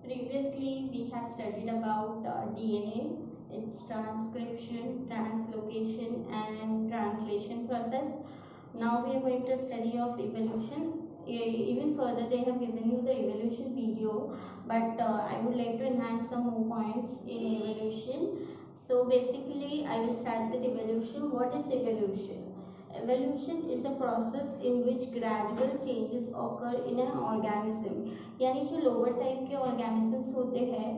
Previously, we have studied about DNA, its transcription, translocation, and translation process. Now we are going to study of evolution. Even further, they have given you the evolution video, but I would like to enhance some more points in evolution. So basically, I will start with evolution. What is evolution? Evolution is a process in which gradual changes occur in an organism. यानी जो lower type के organisms होते हैं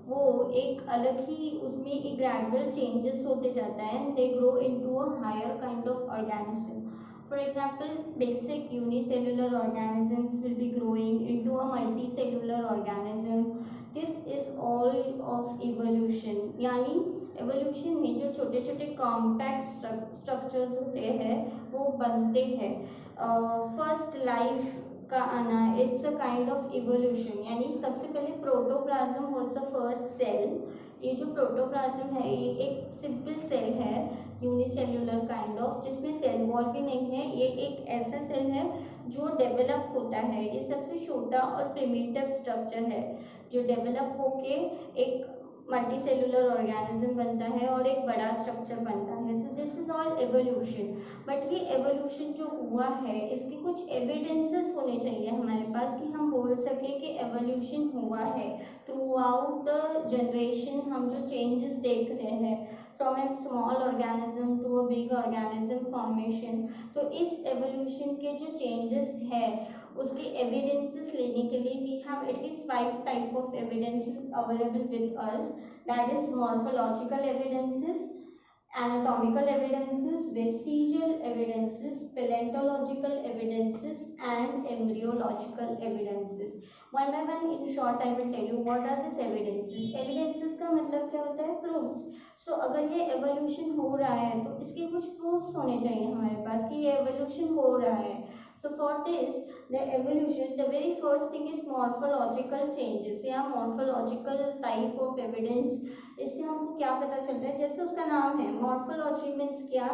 वो एक अलग ही उसमें एक ग्रेजुअल चेंजेस होते जाता है and they grow into a higher kind of organism. For example, basic unicellular organisms will be growing into a multicellular organism. This is all of evolution. यानी एवोल्यूशन में जो छोटे छोटे कॉम्पैक्ट स्ट्रक्चर्स होते हैं वो बनते हैं. फर्स्ट लाइफ का आना, it's a kind of evolution. यानी सबसे पहले protoplasm was the first cell. ये जो प्रोटोप्लाज्म है ये एक सिंपल सेल है, यूनिसेल्युलर काइंड ऑफ, जिसमें सेल वॉल भी नहीं है. ये एक ऐसा सेल है जो डेवलप होता है. ये सबसे छोटा और प्रिमिटिव स्ट्रक्चर है जो डेवलप होके एक मल्टीसेलुलर ऑर्गेनिज्म बनता है और एक बड़ा स्ट्रक्चर बनता है. So this is all evolution. But ये एवोल्यूशन जो हुआ है इसके कुछ एविडेंसेस होने चाहिए हमारे पास कि हम बोल सकें कि एवोल्यूशन हुआ है. थ्रू आउट द जनरेशन हम जो चेंजेस देख रहे हैं from a small organism to a big organism formation, तो इस एवोल्यूशन के जो चेंजेस है उसके एविडेंसेस लेने के लिए we have at least 5 type of evidences available with us. That is morphological evidences, anatomical evidences, vestigial evidences, paleontological evidences and embryological evidences. One by one in short I will tell you what are these evidences. Evidences का मतलब क्या होता है? Proofs. So अगर ये evolution हो रहा है तो इसके कुछ proofs होने चाहिए हमारे पास कि ये evolution हो रहा है. So for this the evolution, the very first thing is morphological changes या morphological type of evidence. इससे हमको क्या पता चलता है? जैसे उसका नाम है मॉर्फोलॉजी मीन्स क्या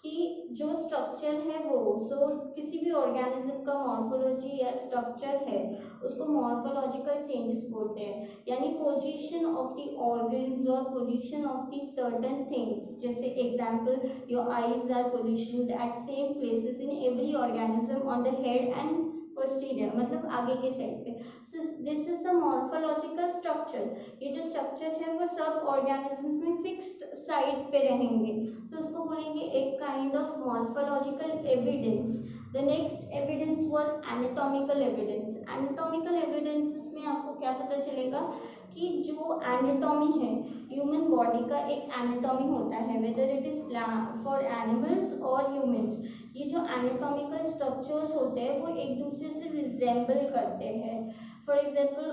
कि जो स्ट्रक्चर है वो किसी भी ऑर्गेनिज्म का मॉर्फोलॉजी या स्ट्रक्चर है उसको मॉर्फोलॉजिकल चेंजेस बोलते हैं. यानी पोजीशन ऑफ द ऑर्गन्स और position of the certain things. जैसे example, your eyes are positioned at same places in every organism on the head and posterior, मतलब आगे के साइड पे. So this is a morphological structure. ये जो structure है वो सब ऑर्गेनिजम्स में फिक्स्ड साइड पे रहेंगे. सो उसको बोलेंगे एक kind of morphological evidence. The next evidence was anatomical evidence. Anatomical evidences में आपको क्या पता चलेगा कि जो एनाटॉमी है ह्यूमन बॉडी का, एक एनाटॉमी होता है whether it is for animals और ह्यूमंस. ये जो एनाटॉमिकल स्ट्रक्चर्स होते हैं वो एक दूसरे से रिजेंबल करते हैं. For example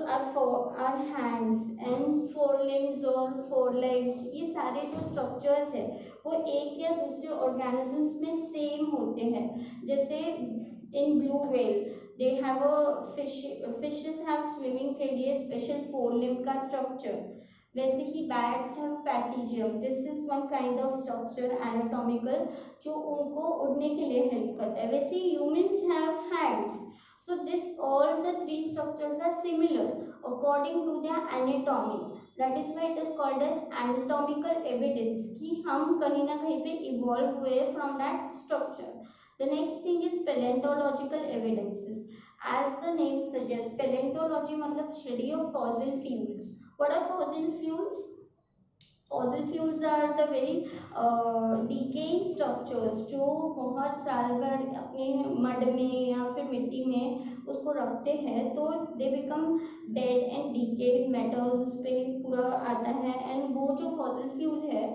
our hands and forelimbs और फोर लेग्स, ये सारे जो स्ट्रक्चर्स है वो एक या दूसरे ऑर्गेनिजम्स में सेम होते हैं. जैसे in blue whale they have a fishes have swimming के लिए स्पेशल फोर लिम्ब का स्ट्रक्चर. वैसे ही bats have patagium. This is one kind of structure anatomical जो उनको उड़ने के लिए हेल्प करता है. वैसे humans have hands. So this all the three structures are similar according to their anatomy. That is why it is called as anatomical evidence कि हम कहीं ना कहीं पे evolve हुए from that structure. The next thing is paleontological evidences. As the name suggests, paleontology मतलब study of fossil fuels. What are fossil fuels? Fossil fuels are the very decaying structures जो बहुत साल भर अपने मड में या फिर मिट्टी में उसको रखते हैं तो they become dead and decade metals उस पर पूरा आता है. एंड वो जो फॉसिल फ्यूल है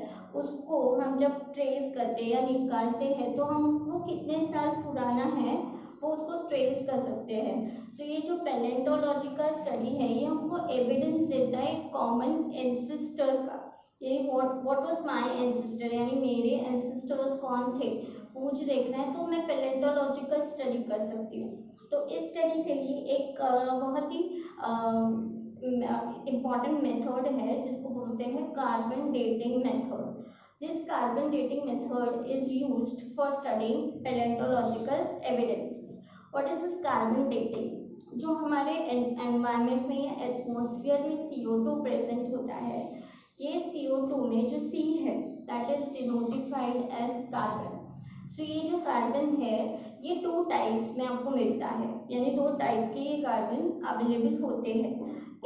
उसको हम जब ट्रेस करते हैं या निकालते हैं तो हम वो कितने साल पुराना है वो उसको ट्रेस कर सकते हैं. सो ये जो पैलेंटोलॉजिकल स्टडी है ये हमको एविडेंस देता है कॉमन एंसेस्टर का. यानी व्हाट वाज माय एंसेस्टर, यानी मेरे एंसेस्टर्स कौन थे पूछ देखना है तो मैं पैलेंटोलॉजिकल स्टडी कर सकती हूँ. तो इस स्टडी के लिए एक बहुत ही इम्पॉर्टेंट मेथड है जिसको बोलते हैं carbon dating method. This carbon dating method is used for studying palaeontological evidences. What is this carbon dating? जो हमारे एनवायरमेंट में या एटमॉस्फेयर में CO2 प्रेजेंट होता है, ये CO2 में जो C है that is denotified as carbon. So ये जो कार्बन है ये 2 टाइप्स में आपको मिलता है, यानी 2 टाइप के ये कार्बन अवेलेबल होते हैं।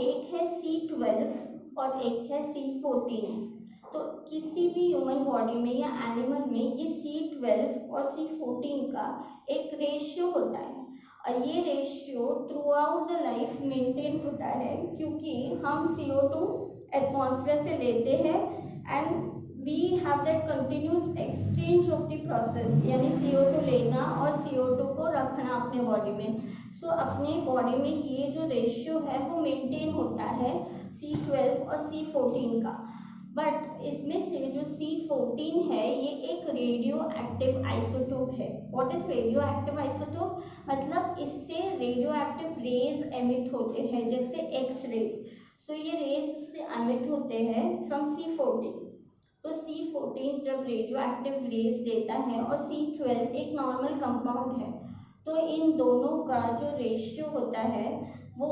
एक है C12 और एक है C14। तो किसी भी ह्यूमन बॉडी में या एनिमल में ये C12 और C14 का एक रेशियो होता है, और ये ratio throughout the life maintain होता है, क्योंकि हम CO2 एटमॉस्फेयर से लेते हैं and we have that continuous exchange of the process, यानी CO2 लेना और CO2 को रखना अपने बॉडी में। सो अपने बॉडी में ये जो रेशियो है वो मेंटेन होता है C12 और C14 का। बट इसमें से जो C14 है ये एक रेडियो एक्टिव आइसोटोप है। What is radio active isotope? मतलब इससे रेडियो एक्टिव रेज एमिट होते हैं, जैसे एक्स रेज। सो ये रेज इससे एमिट होते हैं फ्रॉम C14। तो C14 जब रेडियो एक्टिव रेज देता है और C12 एक नॉर्मल कंपाउंड है, तो इन दोनों का जो रेशियो होता है वो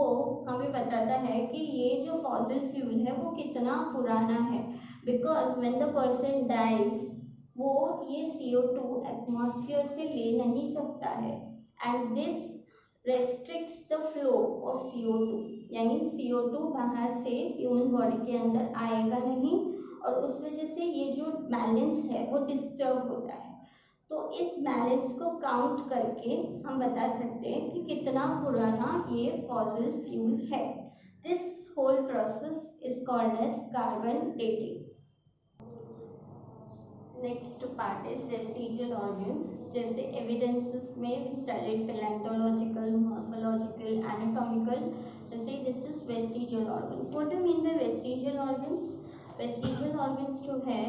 हमें बताता है कि ये जो फॉसिल फ्यूल है वो कितना पुराना है। Because when the person dies वो ये CO2 एटमॉस्फेयर से ले नहीं सकता है, and this restricts the flow of CO2, यानी CO2 बाहर से ह्यूमन बॉडी के अंदर आएगा नहीं, और उस वजह से ये जो बैलेंस है वो डिस्टर्ब होता है। तो इस बैलेंस को काउंट करके हम बता सकते हैं कि कितना पुराना ये फॉसिल फ्यूल है। This whole process is called as carbon dating. Next part is vestigial organs. जैसे एविडेंसेस में we studied paleontological, morphological, anatomical. जैसे this is vestigial organs. What do mean by vestigial organs? Vestigial organs जो है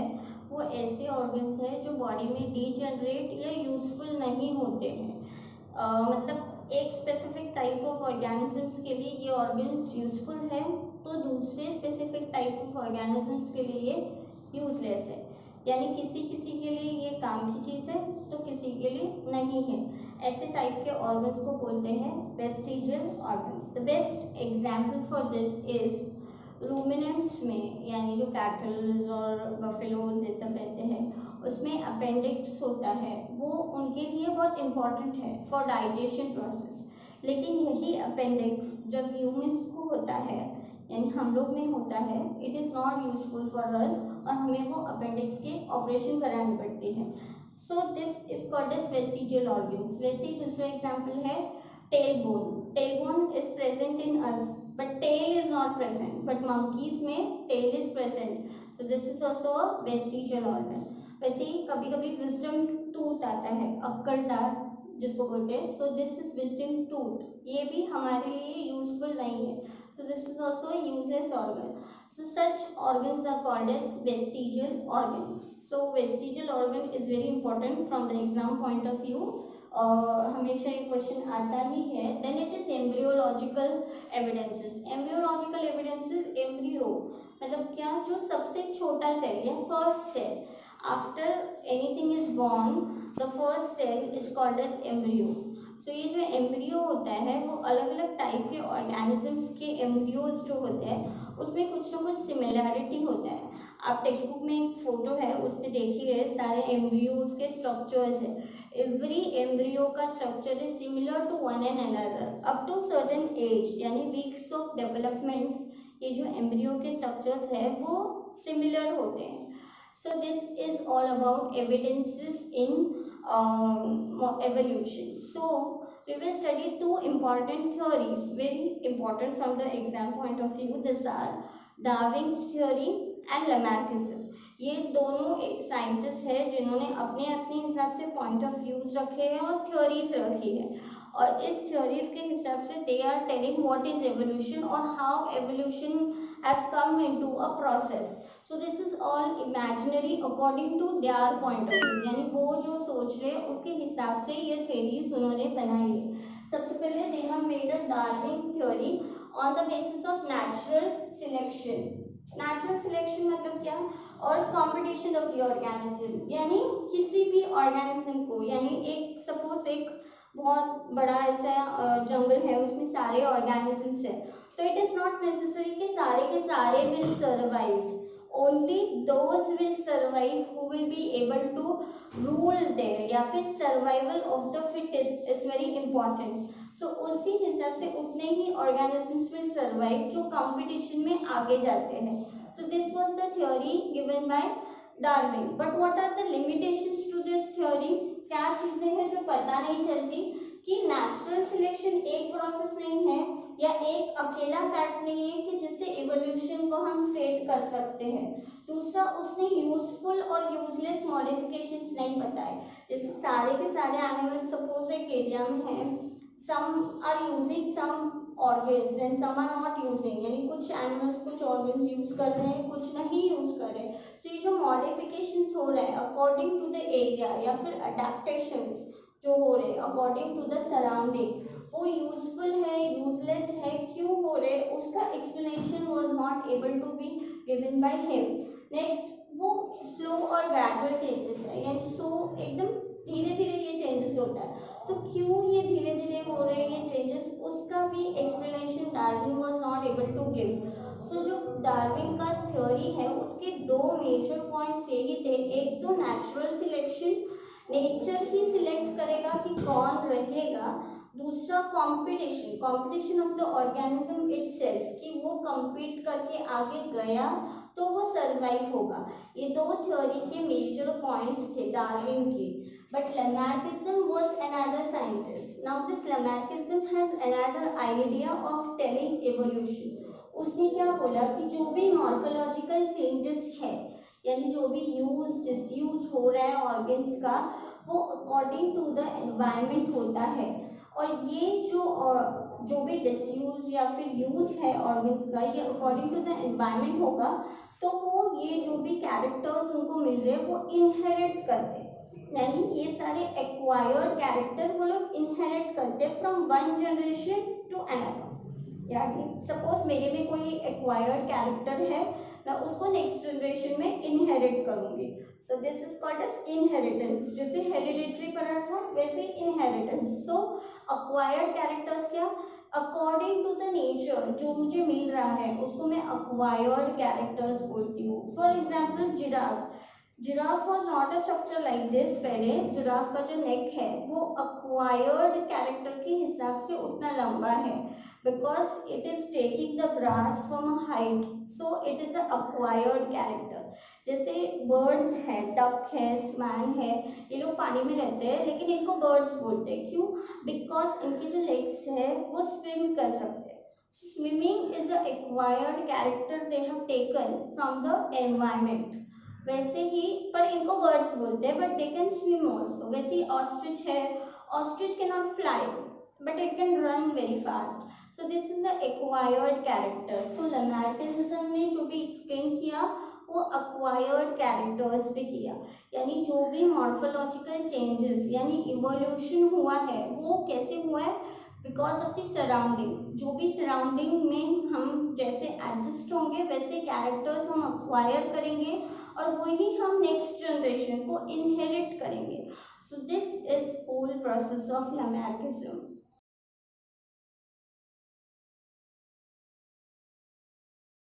वो ऐसे organs है जो body में डीजनरेट या यूजफुल नहीं होते हैं। मतलब एक स्पेसिफिक टाइप ऑफ ऑर्गेनिजम्स के लिए ये ऑर्गन्स यूजफुल है, तो दूसरे स्पेसिफिक टाइप ऑफ ऑर्गेनिजम्स के लिए यूजलेस है। यानी किसी किसी के लिए ये काम की चीज़ है तो किसी के लिए नहीं है। ऐसे टाइप के ऑर्गन्स को बोलते हैं vestigial organs. The best example for this is ruminants में, यानी जो कैटल्स और बफेलोज ये सब रहते हैं उसमें अपेंडिक्स होता है, वो उनके लिए बहुत इम्पॉर्टेंट है फॉर डाइजेशन प्रोसेस। लेकिन यही अपेंडिक्स जब ह्यूमंस को होता है, यानी हम लोग में होता है, it is not useful for us, और हमें वो अपेंडिक्स के ऑपरेशन करानी पड़ती है। So this is called as vestigial organs. वैसे ही दूसरा एग्जाम्पल है tailbone. Tailbone is present in us, but tail is not present. But monkeys में tail is present. So this is also a vestigial organ. वैसे ही कभी कभी wisdom tooth आता है, अक्कड़ दांत जिसको बोलते हैं। So this is wisdom tooth. ये भी हमारे लिए useful नहीं है. So this is also a useless organ. So such organs are called as vestigial organs. So vestigial organ is very important from the exam point of view. हमेशा एक question आता ही है। Then it is embryological evidences. Embryological evidences, embryo मतलब क्या, जो सबसे छोटा सेल या first cell after anything is born, the first cell is called as embryo. So ये जो एम्ब्रियो होता है वो अलग अलग टाइप के ऑर्गेनिजम्स के एम्ब्रियोज जो होते हैं उसमें कुछ ना कुछ सिमिलैरिटी होता है। आप टेक्स्ट बुक में एक फोटो है उस पर देखिए सारे एम्ब्रियोज के स्ट्रक्चर्स है। एवरी एम्ब्रियो का structure is similar to one and another up to certain age, यानी वीक्स ऑफ डेवलपमेंट ये जो एम्ब्रियो के स्ट्रक्चर्स है वो सिमिलर होते हैं। So this is all about evidences in evolution. So we will study two important theories, very important from the exam point of view. These are Darwin's theory and Lamarckism. ये दोनों scientist है जिन्होंने अपने अपने हिसाब से पॉइंट ऑफ व्यूज रखे हैं और थ्योरीज रखी है, और इस थ्योरीज के हिसाब से they are telling what is evolution और how evolution has come into a process. So this is all imaginary according to their point of view, यानी वो जो सोच रहे हैं उसके हिसाब से ये थ्योरीज उन्होंने बनाई है. सबसे पहले they have made a Darwin theory on the basis of natural selection. Natural selection मतलब क्या, और कॉम्पिटिशन ऑफ द ऑर्गेनिज्म, यानी किसी भी ऑर्गेनिज्म को, यानी एक सपोज एक बहुत बड़ा ऐसा जंगल है, उसमें सारे ऑर्गेनिजम्स है, तो इट इज नॉट नेसेसरी कि सारे के सारे will survive, only those will survive who will be able to rule there, या फिर survival of the fittest is very important. So उसी हिसाब से उतने ही ऑर्गेनिजम्स विल सर्वाइव जो कंपटीशन में आगे जाते हैं। So this was the theory given by Darwin. But what are the limitations to this theory? क्या चीजें हैं जो पता नहीं चलती कि नेचुरल सिलेक्शन एक प्रोसेस नहीं है या एक अकेला फैक्ट नहीं है कि जिससे इवोल्यूशन को हम स्टेट कर सकते हैं। दूसरा, उसने यूजफुल और यूजलेस मॉडिफिकेशंस नहीं बताए। जैसे सारे के सारे एनिमल्स सपोज एक एरिया में हैं, some are using some organs and some are not using, यानी कुछ एनिमल्स कुछ ऑर्गन्स यूज कर रहे हैं, कुछ नहीं यूज कर रहे हैं। सो ये जो मॉडिफिकेशंस हो रहे हैं अकॉर्डिंग टू द एरिया या फिर अडेप्टेशंस जो हो रहे हैं अकॉर्डिंग टू द सराउंडिंग, वो यूजफुल है यूजलेस है, क्यों हो रहे, उसका explanation was not able to be given by him. Next, वो स्लो और ग्रेजुअल चेंजेस है, यानी सो एकदम धीरे धीरे ये चेंजेस होता है, तो क्यों ये धीरे धीरे हो रहे हैं ये चेंजेस, उसका भी explanation Darwin was not able to give. So जो डार्विन का थ्योरी है उसके दो मेजर पॉइंट्स यही थे, एक तो नेचुरल सिलेक्शन, नेचर ही सिलेक्ट करेगा कि कौन रहेगा, दूसरा competition, competition of the organism itself, कि वो compete करके आगे गया तो वो सर्वाइव होगा। ये दो थ्योरी के मेजर पॉइंट्स थे डार्विन के। But Lamarckism was another scientist. Now this Lamarckism has another idea of telling evolution. उसने क्या बोला कि जो भी मॉर्फोलॉजिकल चेंजेस है, यानी जो भी यूज डिसयूज हो रहा है ऑर्गन्स का, वो अकॉर्डिंग टू द एनवायरनमेंट होता है। और ये जो भी डिसयूज या फिर यूज है ऑर्गन्स का, ये अकॉर्डिंग टू द एनवायरनमेंट होगा, तो वो ये जो भी कैरेक्टर्स उनको मिल रहे हैं वो इनहेरिट करते हैं, यानी ये सारे एक्वायर्ड कैरेक्टर वो लोग इनहेरिट करते from one generation to another. यानी सपोज मेरे में कोई एक्वायर्ड कैरेक्टर है, मैं उसको नेक्स्ट जनरेशन में इनहेरिट करूंगी। So this is called as inheritance. जैसे हेरिडिटरी पढ़ा था वैसे इनहेरिटेंस। सो एक्वायर्ड कैरेक्टर्स क्या, अकॉर्डिंग टू द नेचर जो मुझे मिल रहा है उसको मैं एक्वायर्ड कैरेक्टर्स बोलती हूँ। For example giraffe was not a structure like this. पहले जिराफ का जो नेक है वो अक्वायर्ड कैरेक्टर के हिसाब से उतना लंबा है, because it is taking the grass from a height, so it is a acquired character. जैसे बर्ड्स है, डक है, स्वैन है, ये लोग पानी में रहते हैं लेकिन इनको बर्ड्स बोलते हैं। क्यों? बिकॉज इनके जो लेग्स है वो स्विम कर सकते हैं। Swimming is a acquired character they have taken from the environment. वैसे ही पर इनको बर्ड्स बोलते हैं, but they can swim also. वैसे ही ऑस्ट्रिच है, ostrich can not fly but it can run very fast. So this is the acquired character. So Lamarckism ने जो भी एक्सप्लेन किया वो एक्वायर्ड कैरेक्टर्स पे किया, यानी जो भी मॉर्फोलॉजिकल चेंजेस यानी इवोल्यूशन हुआ है वो कैसे हुआ है, बिकॉज ऑफ द सराउंडिंग। जो भी सराउंडिंग में हम जैसे एडजस्ट होंगे वैसे कैरेक्टर्स हम एक्वायर करेंगे और वही हम नेक्स्ट जनरेशन को इनहेरिट करेंगे। So this is whole process of Lamarckism.